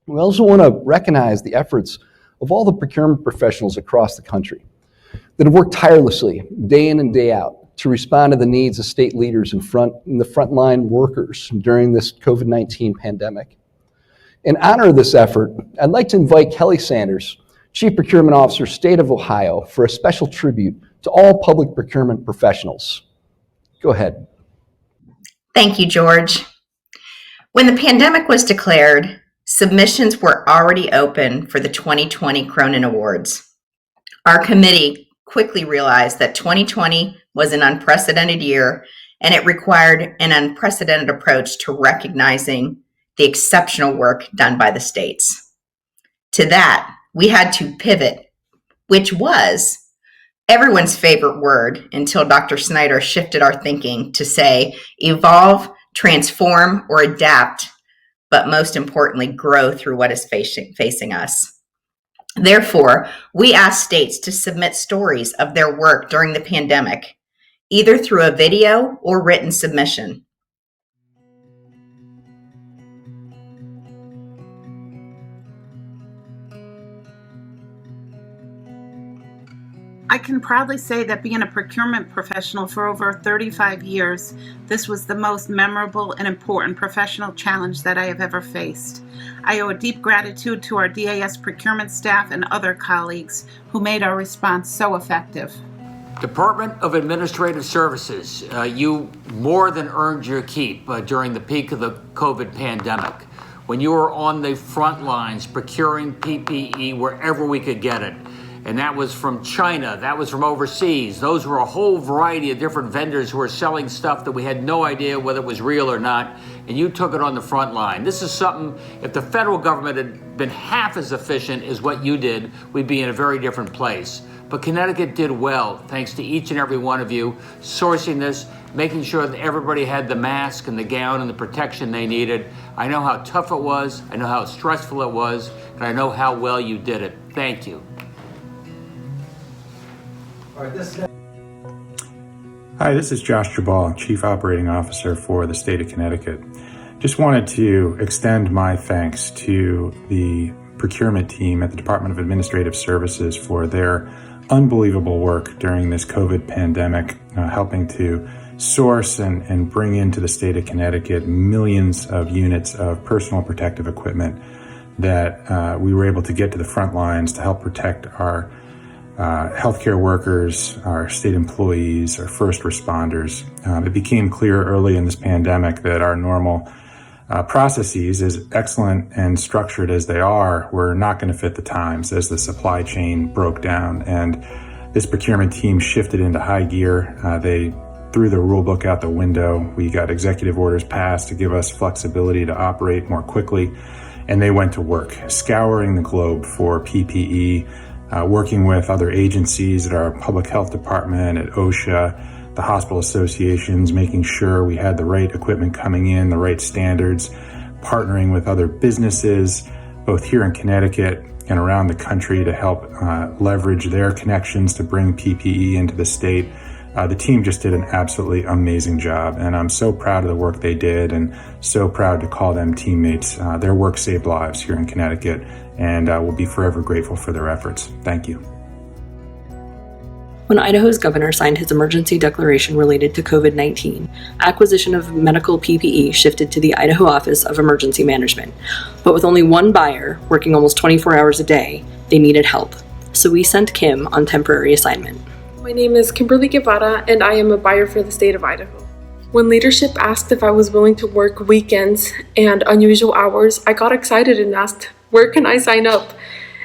We also want to recognize the efforts of all the procurement professionals across the country that have worked tirelessly day in and day out to respond to the needs of state leaders and the frontline workers during this COVID-19 pandemic. In honor of this effort, I'd like to invite Kelly Sanders, Chief Procurement Officer, State of Ohio, for a special tribute to all public procurement professionals. Go ahead. Thank you, George. When the pandemic was declared, submissions were already open for the 2020 Cronin Awards. Our committee quickly realized that 2020 was an unprecedented year, and it required an unprecedented approach to recognizing the exceptional work done by the states. To that, we had to pivot, which was everyone's favorite word until Dr. Snyder shifted our thinking to say evolve, transform, or adapt, but most importantly, grow through what is facing us. Therefore, we asked states to submit stories of their work during the pandemic, either through a video or written submission. I can proudly say that being a procurement professional for over 35 years, this was the most memorable and important professional challenge that I have ever faced. I owe a deep gratitude to our DAS procurement staff and other colleagues who made our response so effective. Department of Administrative Services, you more than earned your keep during the peak of the COVID pandemic, when you were on the front lines procuring PPE wherever we could get it. And that was from China, that was from overseas. Those were a whole variety of different vendors who were selling stuff that we had no idea whether it was real or not, and you took it on the front line. This is something, if the federal government had been half as efficient as what you did, we'd be in a very different place. But Connecticut did well, thanks to each and every one of you, sourcing this, making sure that everybody had the mask and the gown and the protection they needed. I know how tough it was, I know how stressful it was, and I know how well you did it. Thank you. Hi, this is Josh Geballe, Chief Operating Officer for the state of Connecticut. Just wanted to extend my thanks to the procurement team at the Department of Administrative Services for their unbelievable work during this COVID pandemic, helping to source and bring into the state of Connecticut millions of units of personal protective equipment that we were able to get to the front lines to help protect our healthcare workers, our state employees, our first responders. It became clear early in this pandemic that our normal processes, as excellent and structured as they are, were not going to fit the times as the supply chain broke down. And this procurement team shifted into high gear. They threw the rule book out the window. We got executive orders passed to give us flexibility to operate more quickly. And they went to work, scouring the globe for PPE, working with other agencies at our public health department, at OSHA, the hospital associations, making sure we had the right equipment coming in, the right standards, partnering with other businesses, both here in Connecticut and around the country to help leverage their connections to bring PPE into the state. The team just did an absolutely amazing job, and I'm so proud of the work they did and so proud to call them teammates. Their work saved lives here in Connecticut, and we'll be forever grateful for their efforts. Thank you. When Idaho's governor signed his emergency declaration related to COVID-19, acquisition of medical PPE shifted to the Idaho Office of Emergency Management. But with only one buyer, working almost 24 hours a day, they needed help. So we sent Kim on temporary assignment. My name is Kimberly Guevara, and I am a buyer for the state of Idaho. When leadership asked if I was willing to work weekends and unusual hours, I got excited and asked, where can I sign up?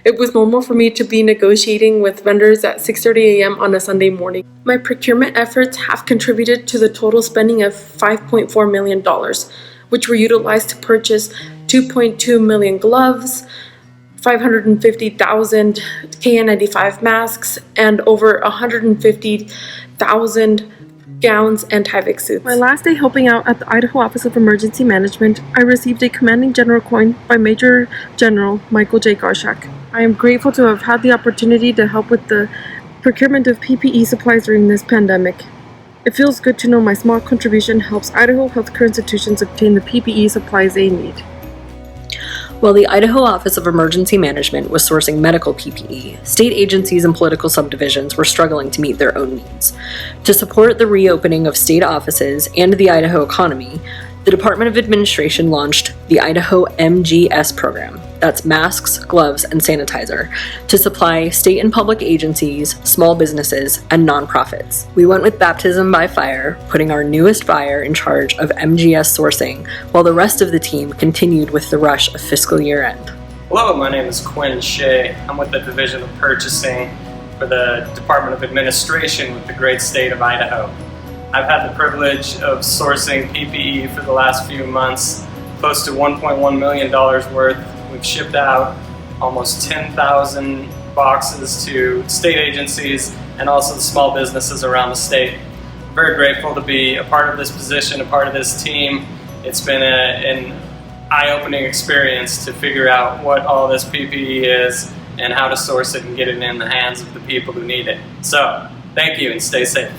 It was normal for me to be negotiating with vendors at 6:30 a.m. on a Sunday morning. My procurement efforts have contributed to the total spending of $5.4 million, which were utilized to purchase 2.2 million gloves, 550,000 KN95 masks, and over 150,000 gowns and Tyvek suits. My last day helping out at the Idaho Office of Emergency Management, I received a Commanding General coin by Major General Michael J. Garshak. I am grateful to have had the opportunity to help with the procurement of PPE supplies during this pandemic. It feels good to know my small contribution helps Idaho healthcare institutions obtain the PPE supplies they need. While the Idaho Office of Emergency Management was sourcing medical PPE, state agencies and political subdivisions were struggling to meet their own needs. To support the reopening of state offices and the Idaho economy, the Department of Administration launched the Idaho MGS program, that's masks, gloves, and sanitizer, to supply state and public agencies, small businesses, and nonprofits. We went with baptism by fire, putting our newest buyer in charge of MGS sourcing, while the rest of the team continued with the rush of fiscal year end. Hello, my name is Quinn Shea. I'm with the Division of Purchasing for the Department of Administration with the great state of Idaho. I've had the privilege of sourcing PPE for the last few months, close to $1.1 million worth. We've shipped out almost 10,000 boxes to state agencies and also the small businesses around the state. I'm very grateful to be a part of this position, a part of this team. It's been an eye-opening experience to figure out what all this PPE is and how to source it and get it in the hands of the people who need it. So, thank you and stay safe.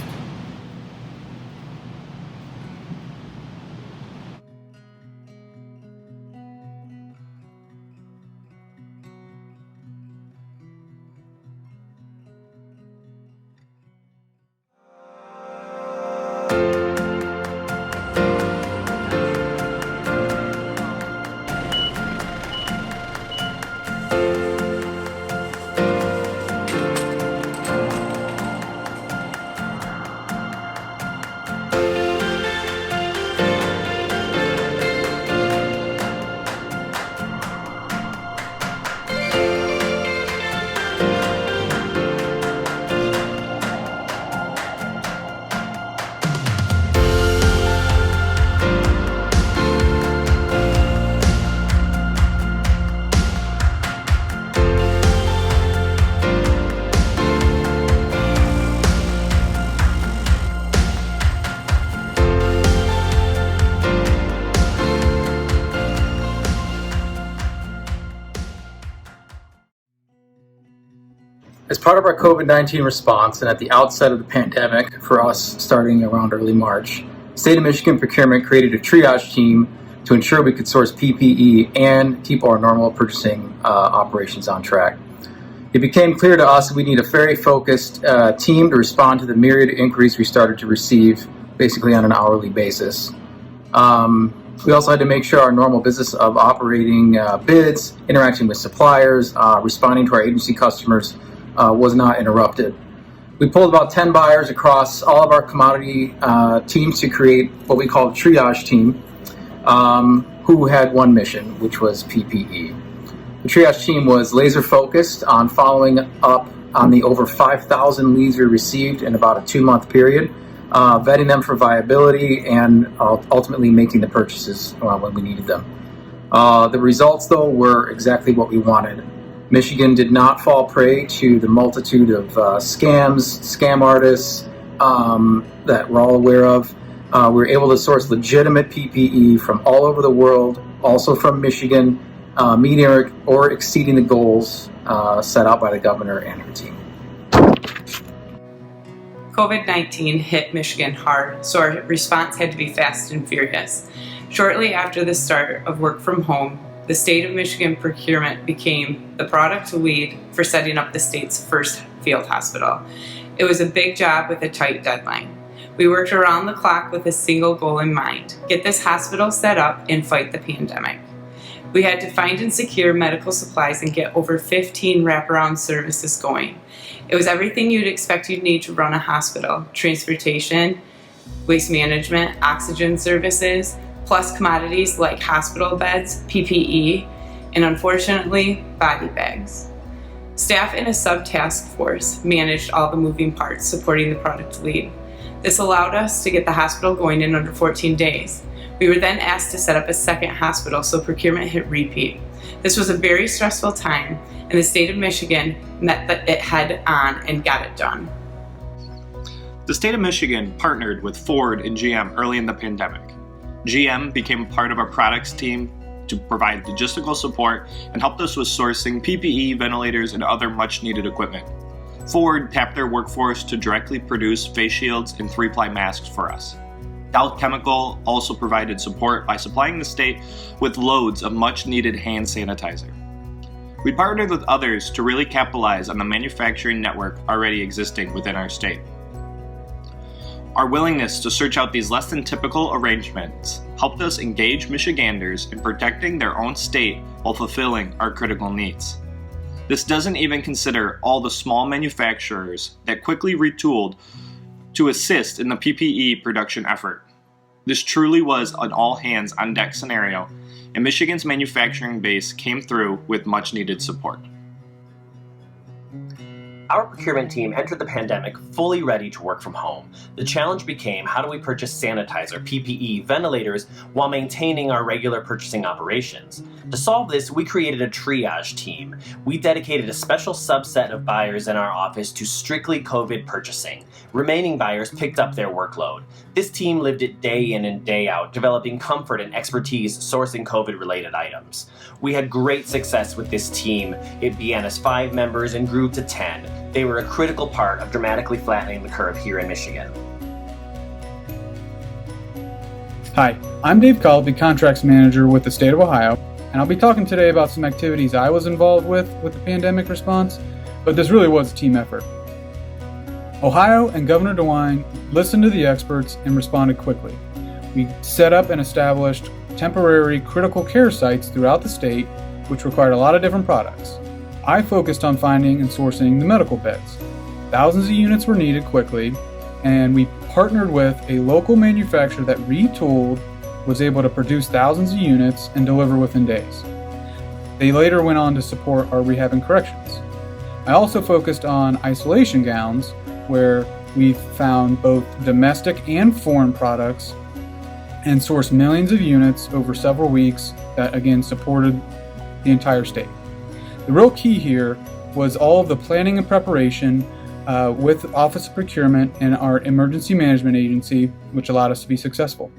As part of our COVID-19 response and at the outset of the pandemic, for us starting around early March, State of Michigan Procurement created a triage team to ensure we could source PPE and keep our normal purchasing operations on track. It became clear to us that we need a very focused team to respond to the myriad inquiries we started to receive basically on an hourly basis. We also had to make sure our normal business of operating bids, interacting with suppliers, responding to our agency customers was not interrupted. We pulled about 10 buyers across all of our commodity teams to create what we call a triage team, who had one mission, which was PPE. The triage team was laser focused on following up on the over 5,000 leads we received in about a 2-month period, vetting them for viability and ultimately making the purchases when we needed them. The results, though, were exactly what we wanted. Michigan did not fall prey to the multitude of scam artists that we're all aware of. We were able to source legitimate PPE from all over the world, also from Michigan, meeting or exceeding the goals set out by the governor and her team. COVID-19 hit Michigan hard, so our response had to be fast and furious. Shortly after the start of work from home, the State of Michigan Procurement became the product lead for setting up the state's first field hospital. It was a big job with a tight deadline. We worked around the clock with a single goal in mind: get this hospital set up and fight the pandemic. We had to find and secure medical supplies and get over 15 wraparound services going. It was everything you'd expect you'd need to run a hospital: transportation, waste management, oxygen services, plus commodities like hospital beds, PPE, and unfortunately, body bags. Staff in a sub-task force managed all the moving parts supporting the product lead. This allowed us to get the hospital going in under 14 days. We were then asked to set up a second hospital, so procurement hit repeat. This was a very stressful time, and the state of Michigan met it head on and got it done. The state of Michigan partnered with Ford and GM early in the pandemic. GM became a part of our products team to provide logistical support and helped us with sourcing PPE, ventilators, and other much-needed equipment. Ford tapped their workforce to directly produce face shields and 3-ply masks for us. Dow Chemical also provided support by supplying the state with loads of much-needed hand sanitizer. We partnered with others to really capitalize on the manufacturing network already existing within our state. Our willingness to search out these less than typical arrangements helped us engage Michiganders in protecting their own state while fulfilling our critical needs. This doesn't even consider all the small manufacturers that quickly retooled to assist in the PPE production effort. This truly was an all-hands-on-deck scenario, and Michigan's manufacturing base came through with much-needed support. Our procurement team entered the pandemic fully ready to work from home. The challenge became, how do we purchase sanitizer, PPE, ventilators, while maintaining our regular purchasing operations? To solve this, we created a triage team. We dedicated a special subset of buyers in our office to strictly COVID purchasing. Remaining buyers picked up their workload. This team lived it day in and day out, developing comfort and expertise sourcing COVID-related items. We had great success with this team. It began as 5 members and grew to 10. They were a critical part of dramatically flattening the curve here in Michigan. Hi, I'm Dave Colopy, Contracts Manager with the State of Ohio, and I'll be talking today about some activities I was involved with the pandemic response, but this really was a team effort. Ohio and Governor DeWine listened to the experts and responded quickly. We set up and established temporary critical care sites throughout the state, which required a lot of different products. I focused on finding and sourcing the medical beds. Thousands of units were needed quickly, and we partnered with a local manufacturer that retooled, was able to produce thousands of units and deliver within days. They later went on to support our rehab and corrections. I also focused on isolation gowns, where we found both domestic and foreign products and sourced millions of units over several weeks that again supported the entire state. The real key here was all of the planning and preparation with Office of Procurement and our emergency management agency, which allowed us to be successful.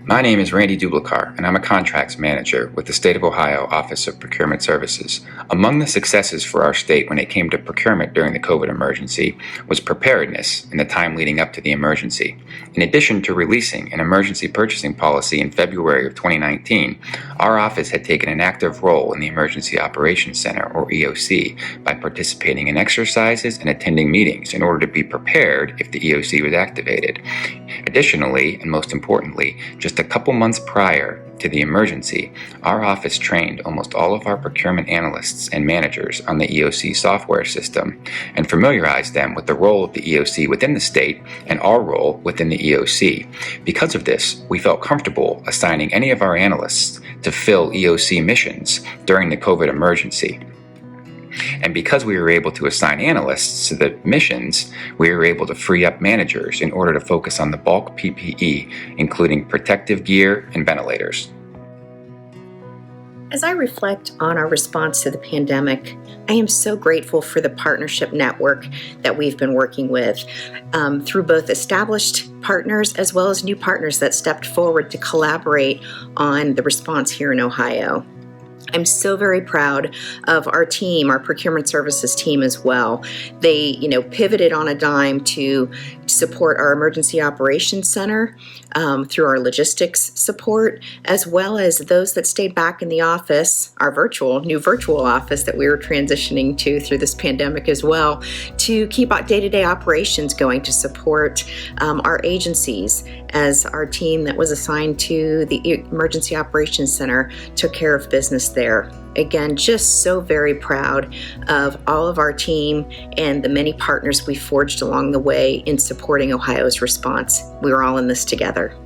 My name is Randy Dublikar, and I'm a contracts manager with the State of Ohio Office of Procurement Services. Among the successes for our state when it came to procurement during the COVID emergency was preparedness in the time leading up to the emergency. In addition to releasing an emergency purchasing policy in February of 2019, our office had taken an active role in the Emergency Operations Center, or EOC, by participating in exercises and attending meetings in order to be prepared if the EOC was activated. Additionally, and most importantly, just a couple months prior to the emergency, our office trained almost all of our procurement analysts and managers on the EOC software system and familiarized them with the role of the EOC within the state and our role within the EOC. Because of this, we felt comfortable assigning any of our analysts to fill EOC missions during the COVID emergency. And because we were able to assign analysts to the missions, we were able to free up managers in order to focus on the bulk PPE, including protective gear and ventilators. As I reflect on our response to the pandemic, I am so grateful for the partnership network that we've been working with through both established partners as well as new partners that stepped forward to collaborate on the response here in Ohio. I'm so very proud of our team, our procurement services team as well. They, pivoted on a dime to support our emergency operations center through our logistics support, as well as those that stayed back in the office, our new virtual office that we were transitioning to through this pandemic as well, to keep day-to-day operations going, to support our agencies, as our team that was assigned to the emergency operations center took care of business there. Again, just so very proud of all of our team and the many partners we forged along the way in supporting Ohio's response. We were all in this together.